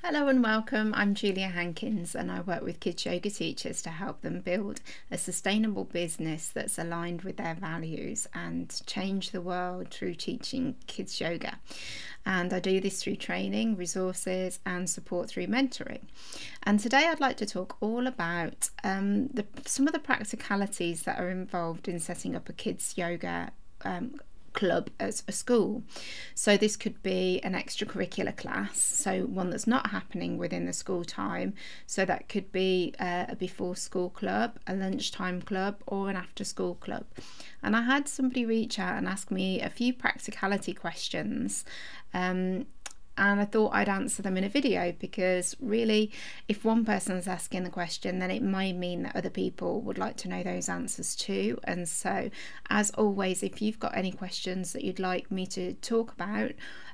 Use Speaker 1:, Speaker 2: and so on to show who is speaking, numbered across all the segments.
Speaker 1: Hello and welcome. I'm Julia Hankins and I work with kids yoga teachers to help them build a sustainable business that's aligned with their values and change the world through teaching kids yoga. And I do this through training, resources and support through mentoring. And today I'd like to talk all about some of the practicalities that are involved in setting up a kids yoga club as a school. So this could be an extracurricular class, so one that's not happening within the school time. So that could be a before school club, a lunchtime club, or an after school club. And I had somebody reach out and ask me a few practicality questions, and I thought I'd answer them in a video, because really if one person's asking the question, then it may mean that other people would like to know those answers too. And so as always, if you've got any questions that you'd like me to talk about,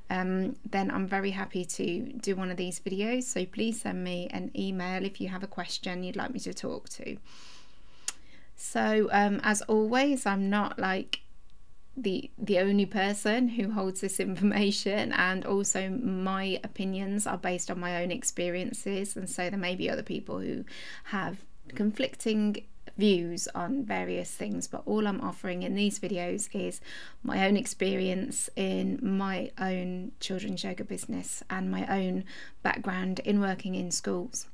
Speaker 1: then I'm very happy to do one of these videos. So please send me an email if you have a question you'd like me to talk to. So as always, I'm not like the only person who holds this information, and also my opinions are based on my own experiences, and so there may be other people who have conflicting views on various things, but all I'm offering in these videos is my own experience in my own children's yoga business and my own background in working in schools.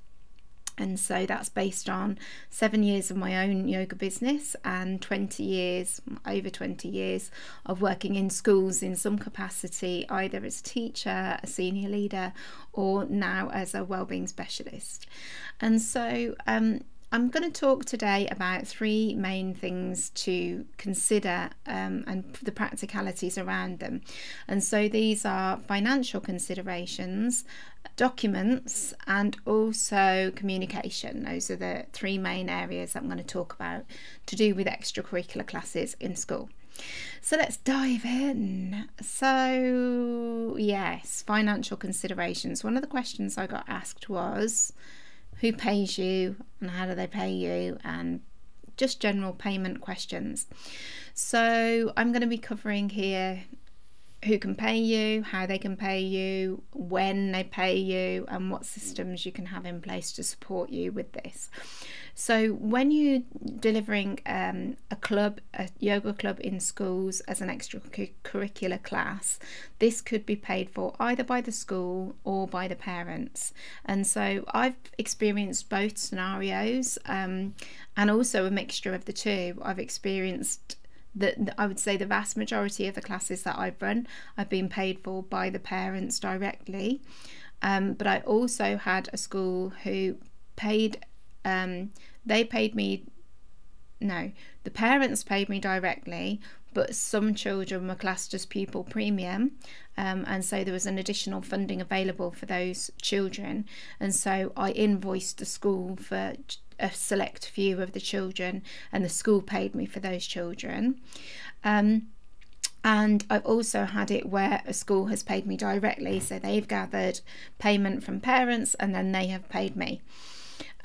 Speaker 1: And so that's based on 7 years of my own yoga business and over 20 years of working in schools in some capacity, either as a teacher, a senior leader, or now as a wellbeing specialist. And so I'm going to talk today about three main things to consider and the practicalities around them. And so these are financial considerations, documents, and also communication. Those are the three main areas that I'm going to talk about to do with extracurricular classes in school. So let's dive in. So yes, financial considerations. One of the questions I got asked was, who pays you and how do they pay you, and just general payment questions. So I'm going to be covering here who can pay you, how they can pay you, when they pay you, and what systems you can have in place to support you with this. So when you're delivering a yoga club in schools as an extracurricular class, this could be paid for either by the school or by the parents. And so I've experienced both scenarios, and also a mixture of the two. I've experienced I would say the vast majority of the classes that I've run, I've been paid for by the parents directly. But I also had a school who paid, the parents paid me directly, but some children were classed as pupil premium, and so there was an additional funding available for those children, and so I invoiced the school for a select few of the children, and the school paid me for those children. And I've also had it where a school has paid me directly, so they've gathered payment from parents and then they have paid me.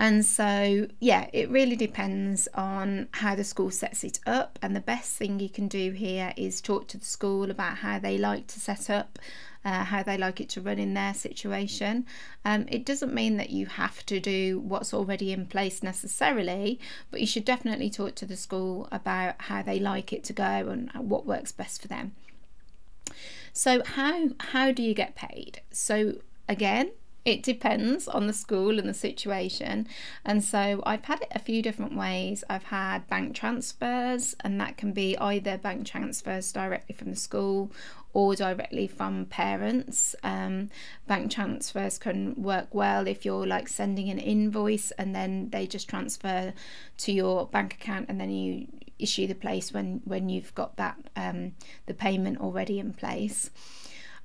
Speaker 1: And so yeah, it really depends on how the school sets it up, and the best thing you can do here is talk to the school about how they like to set up, how they like it to run in their situation. It doesn't mean that you have to do what's already in place necessarily, but you should definitely talk to the school about how they like it to go and what works best for them. So how do you get paid? So again, it depends on the school and the situation, and so I've had it a few different ways. I've had bank transfers, and that can be either bank transfers directly from the school or directly from parents. Bank transfers can work well if you're like sending an invoice and then they just transfer to your bank account, and then you issue the place when you've got that the payment already in place.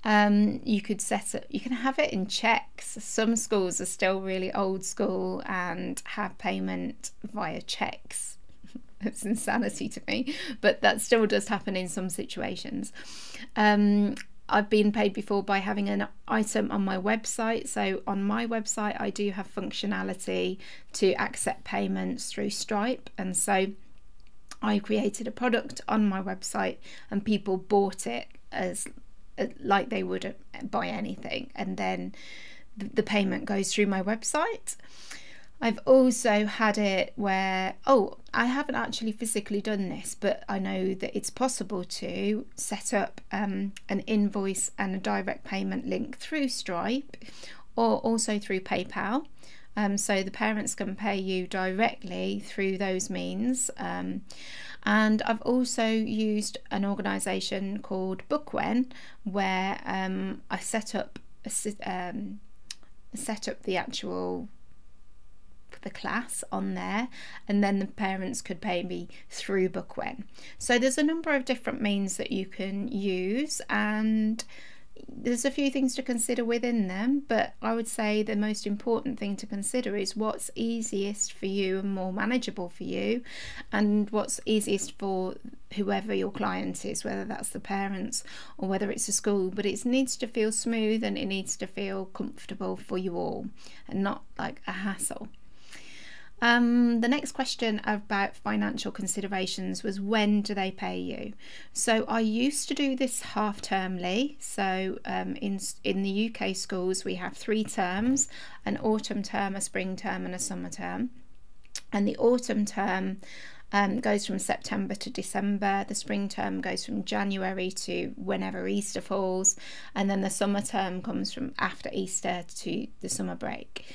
Speaker 1: You could you can have it in checks. Some schools are still really old school and have payment via checks. It's insanity to me, but that still does happen in some situations. I've been paid before by having an item on my website. So on my website I do have functionality to accept payments through Stripe, and so I created a product on my website and people bought it as like they would buy anything, and then the payment goes through my website. I've also had it where, I haven't actually physically done this, but I know that it's possible to set up an invoice and a direct payment link through Stripe, or also through PayPal. So the parents can pay you directly through those means. And I've also used an organisation called Bookwhen, where I set up the class on there, and then the parents could pay me through Bookwhen. So there's a number of different means that you can use, and there's a few things to consider within them, but I would say the most important thing to consider is what's easiest for you and more manageable for you, and what's easiest for whoever your client is, whether that's the parents or whether it's a school. But it needs to feel smooth and it needs to feel comfortable for you all and not like a hassle. The next question about financial considerations was, when do they pay you? So I used to do this half-termly. So in the UK schools we have 3 terms: an autumn term, a spring term and a summer term. And the autumn term goes from September to December, the spring term goes from January to whenever Easter falls, and then the summer term comes from after Easter to the summer break.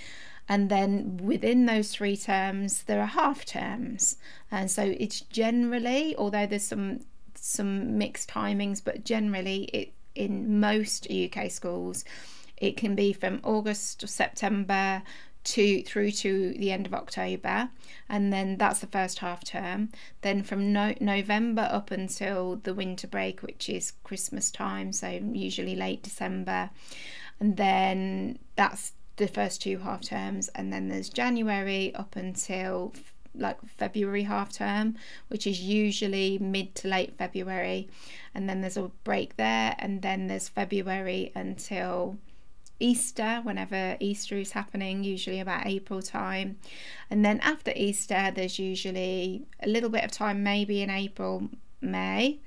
Speaker 1: And then within those 3 terms there are half terms, and so it's generally, although there's some mixed timings, but generally in most UK schools it can be from August or September through to the end of October, and then that's the first half term. Then from November up until the winter break, which is Christmas time, so usually late December, and then that's the first 2 half terms. And then there's January up until like February half term, which is usually mid to late February, and then there's a break there, and then there's February until Easter, whenever Easter is happening, usually about April time. And then after Easter there's usually a little bit of time, maybe in April, May,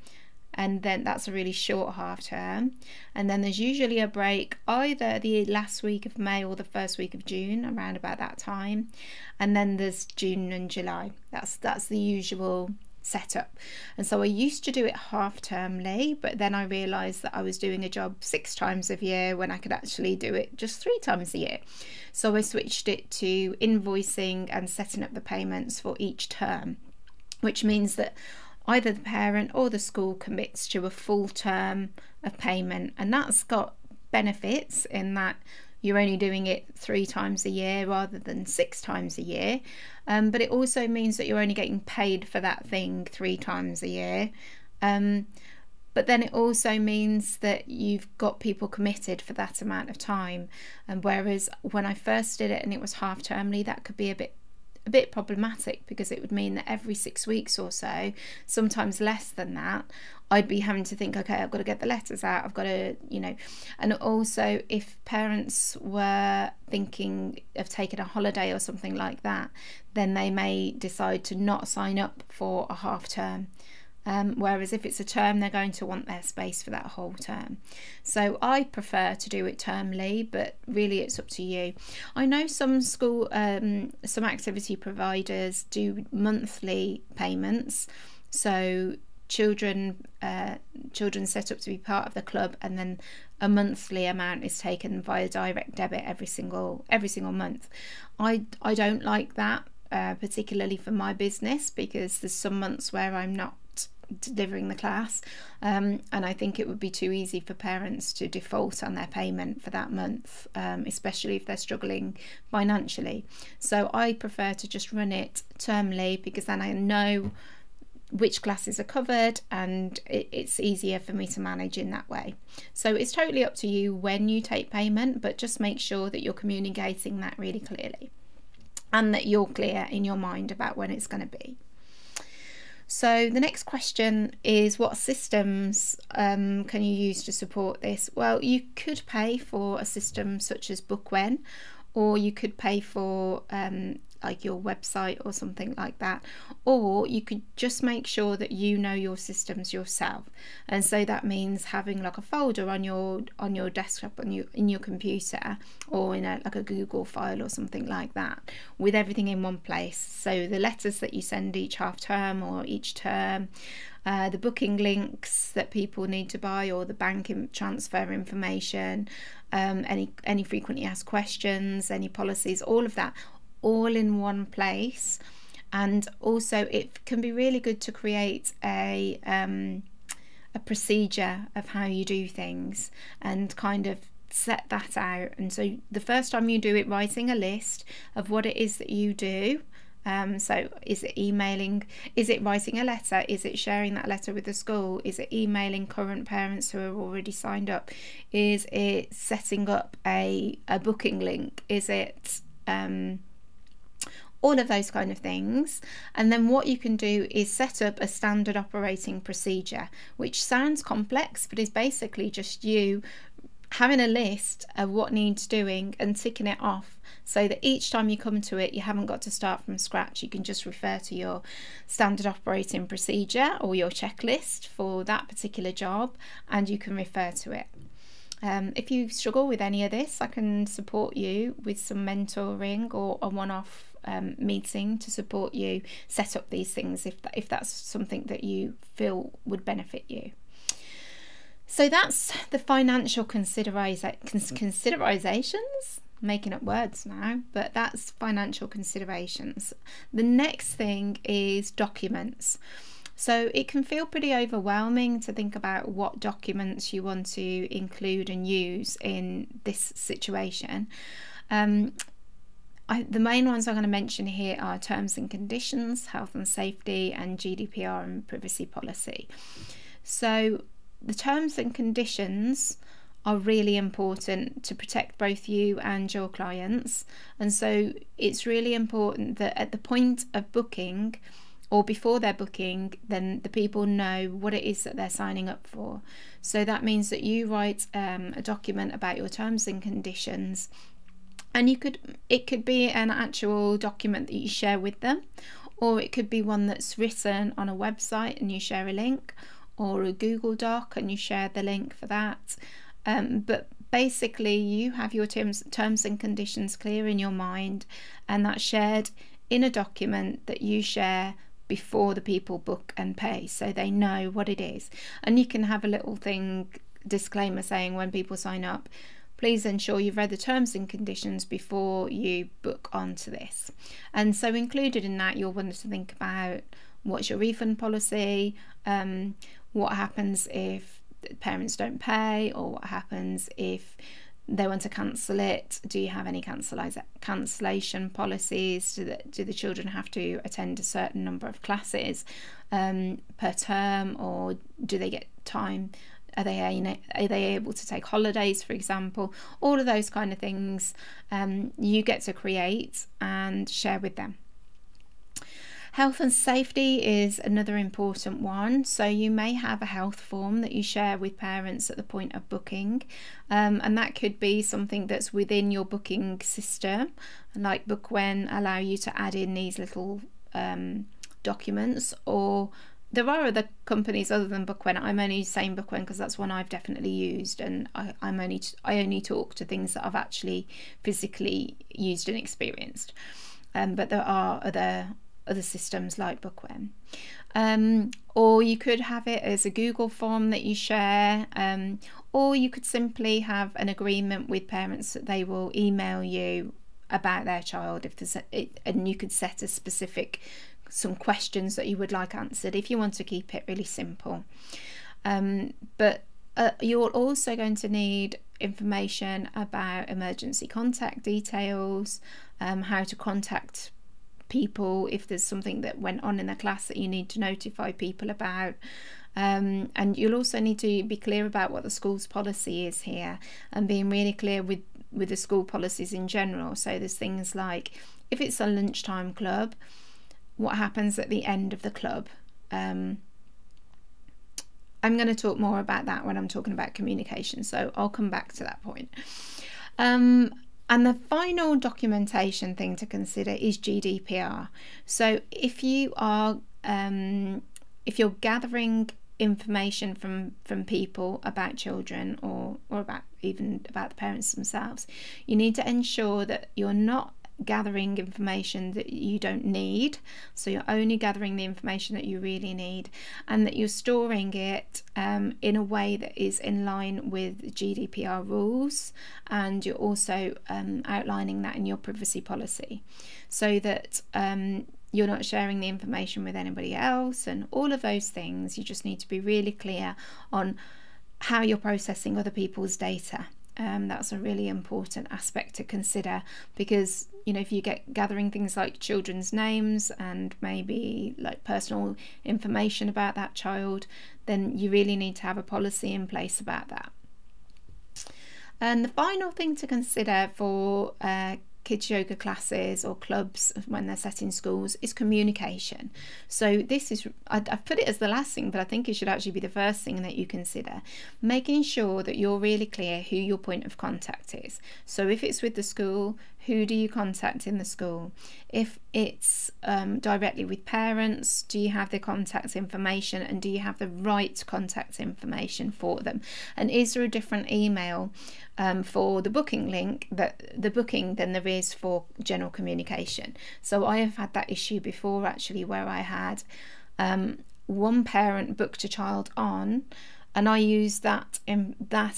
Speaker 1: and then that's a really short half term. And then there's usually a break either the last week of May or the first week of June, around about that time. And then there's June and July. That's the usual setup. And so I used to do it half termly, but then I realized that I was doing a job 6 times a year when I could actually do it just 3 times a year. So I switched it to invoicing and setting up the payments for each term, which means that either the parent or the school commits to a full term of payment, and that's got benefits in that you're only doing it 3 times a year rather than 6 times a year, but it also means that you're only getting paid for that thing 3 times a year, but then it also means that you've got people committed for that amount of time. And whereas when I first did it and it was half termly, that could be a bit problematic, because it would mean that every 6 weeks or so, sometimes less than that, I'd be having to think, okay, I've got to get the letters out, I've got to, and also if parents were thinking of taking a holiday or something like that, then they may decide to not sign up for a half term. Whereas if it's a term, they're going to want their space for that whole term. So I prefer to do it termly, but really it's up to you. I know some some activity providers do monthly payments, so children set up to be part of the club, and then a monthly amount is taken via direct debit every single month. I don't like that, particularly for my business, because there's some months where I'm not delivering the class, and I think it would be too easy for parents to default on their payment for that month, especially if they're struggling financially. So I prefer to just run it termly, because then I know which classes are covered, and it's easier for me to manage in that way. So it's totally up to you when you take payment, but just make sure that you're communicating that really clearly, and that you're clear in your mind about when it's going to be. So the next question is, what systems can you use to support this? Well, you could pay for a system such as Bookwhen, or you could pay for like your website or something like that, or you could just make sure that you know your systems yourself. And so that means having like a folder on your desktop, in your computer, or in like a Google file or something like that, with everything in one place. So the letters that you send each half term or each term, the booking links that people need to buy, or the bank transfer information, any frequently asked questions, any policies, all of that, all in one place. And also it can be really good to create a procedure of how you do things, and kind of set that out. And so the first time you do it, writing a list of what it is that you do. So is it emailing? Is it writing a letter? Is it sharing that letter with the school? Is it emailing current parents who are already signed up? Is it setting up a booking link? Is it all of those kind of things? And then what you can do is set up a standard operating procedure, which sounds complex, but is basically just you having a list of what needs doing and ticking it off, so that each time you come to it, you haven't got to start from scratch. You can just refer to your standard operating procedure or your checklist for that particular job, and you can refer to it. If you struggle with any of this, I can support you with some mentoring or a one-off meeting to support you set up these things, if that's something that you feel would benefit you. So that's the financial considerations. Making up words now, but that's financial considerations. The next thing is documents. So it can feel pretty overwhelming to think about what documents you want to include and use in this situation. The main ones I'm going to mention here are terms and conditions, health and safety, and GDPR and privacy policy. So the terms and conditions are really important to protect both you and your clients. And so it's really important that at the point of booking, or before they're booking, then the people know what it is that they're signing up for. So that means that you write a document about your terms and conditions, and it could be an actual document that you share with them, or it could be one that's written on a website and you share a link, or a Google Doc and you share the link for that. But basically you have your terms and conditions clear in your mind, and that's shared in a document that you share before the people book and pay, so they know what it is. And you can have a little disclaimer saying, when people sign up, please ensure you've read the terms and conditions before you book onto this. And so included in that, you'll want to think about what's your refund policy, what happens if parents don't pay, or what happens if they want to cancel it. Do you have any cancellation policies? Do the children have to attend a certain number of classes per term, or do they get time? Are they able to take holidays, for example? All of those kind of things you get to create and share with them. Health and safety is another important one. So you may have a health form that you share with parents at the point of booking, and that could be something that's within your booking system, like Bookwhen allow you to add in these little documents. Or there are other companies other than Bookwhen. I'm only saying Bookwhen because that's one I've definitely used, and I only talk to things that I've actually physically used and experienced. But there are other systems like Bookwhen. Or you could have it as a Google form that you share, or you could simply have an agreement with parents that they will email you about their child if there's and you could set some questions that you would like answered if you want to keep it really simple. But you're also going to need information about emergency contact details, how to contact people if there's something that went on in the class that you need to notify people about, and you'll also need to be clear about what the school's policy is here, and being really clear with the school policies in general. So there's things like, if it's a lunchtime club, what happens at the end of the club. I'm going to talk more about that when I'm talking about communication, so I'll come back to that point. And the final documentation thing to consider is GDPR. So if you are if you're gathering information from people about children, or about the parents themselves, you need to ensure that you're not gathering information that you don't need. So you're only gathering the information that you really need, and that you're storing it in a way that is in line with GDPR rules, and you're also outlining that in your privacy policy, so that you're not sharing the information with anybody else, and all of those things. You just need to be really clear on how you're processing other people's data. That's a really important aspect to consider, because if you get gathering things like children's names and maybe like personal information about that child, then you really need to have a policy in place about that. And the final thing to consider for kids yoga classes or clubs when they're set in schools is communication. So this is, I've put it as the last thing, but I think it should actually be the first thing that you consider. Making sure that you're really clear who your point of contact is. So if it's with the school, who do you contact in the school? If it's directly with parents, do you have their contact information, and do you have the right contact information for them? And is there a different email for the booking link, than there is for general communication? So I have had that issue before, actually, where I had one parent booked a child on, and I used that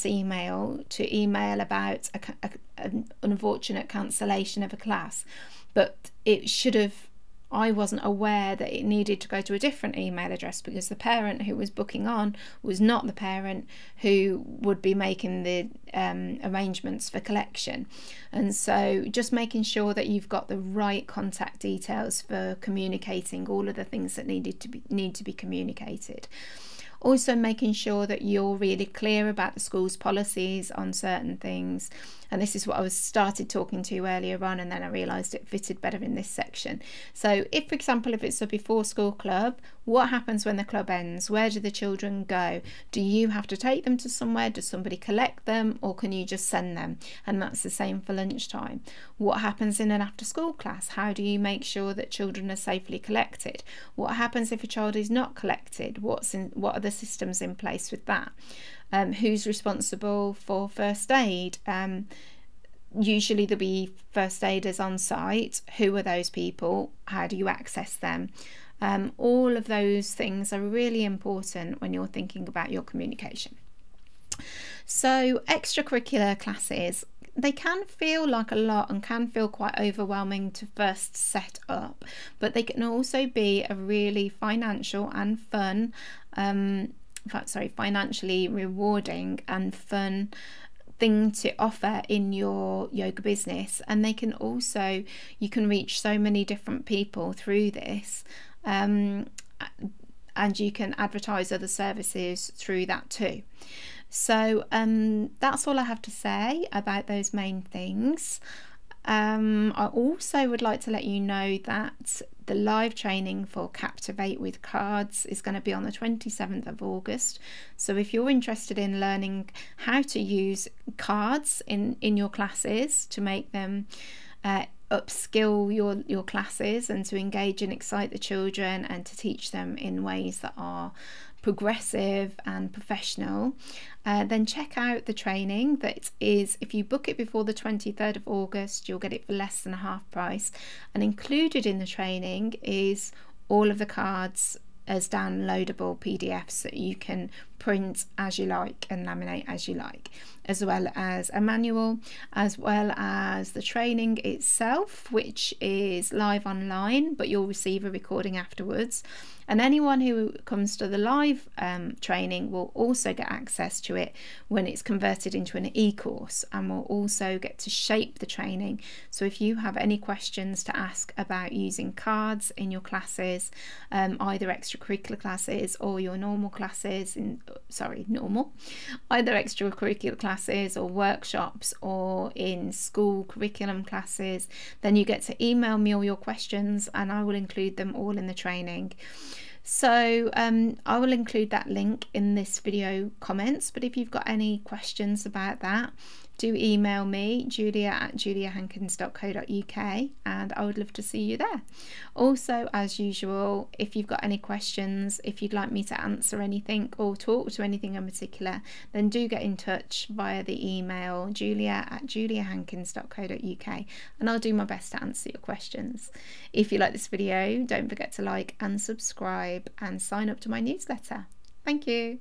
Speaker 1: email to email about an unfortunate cancellation of a class, but it should have, I wasn't aware that it needed to go to a different email address, because the parent who was booking on was not the parent who would be making the arrangements for collection. And so just making sure that you've got the right contact details for communicating all of the things that need to be communicated. Also making sure that you're really clear about the school's policies on certain things. And this is what I was started talking to earlier on, and then I realised it fitted better in this section. So if, for example, if it's a before school club, what happens when the club ends? Where do the children go? Do you have to take them to somewhere? Does somebody collect them, or can you just send them? And that's the same for lunchtime. What happens in an after school class? How do you make sure that children are safely collected? What happens if a child is not collected? What are the systems in place with that? Who's responsible for first aid? Usually there'll be first aiders on site. Who are those people? How do you access them? All of those things are really important when you're thinking about your communication. So extracurricular classes, they can feel like a lot and can feel quite overwhelming to first set up, but they can also be a really financial and fun, financially rewarding and fun thing to offer in your yoga business. And they can also, you can reach so many different people through this, and you can advertise other services through that too. So that's all I have to say about those main things. I also would like to let you know that the live training for Captivate with cards is going to be on the 27th of August. So if you're interested in learning how to use cards in your classes to make them upskill your classes, and to engage and excite the children, and to teach them in ways that are progressive and professional, then check out the training. That is, if you book it before the 23rd of August, you'll get it for less than half price, and included in the training is all of the cards as downloadable PDFs that you can print as you like and laminate as you like, as well as a manual, as well as the training itself, which is live online, but you'll receive a recording afterwards. And anyone who comes to the live training will also get access to it when it's converted into an e-course, and will also get to shape the training. So if you have any questions to ask about using cards in your classes, either extracurricular classes or your normal classes, either extracurricular classes or workshops or in school curriculum classes, then you get to email me all your questions, and I will include them all in the training. So I will include that link in this video comments, but if you've got any questions about that, do email me, julia@juliahankins.co.uk, and I would love to see you there. Also, as usual, if you've got any questions, if you'd like me to answer anything or talk to anything in particular, then do get in touch via the email julia@juliahankins.co.uk, and I'll do my best to answer your questions. If you like this video, don't forget to like and subscribe and sign up to my newsletter. Thank you.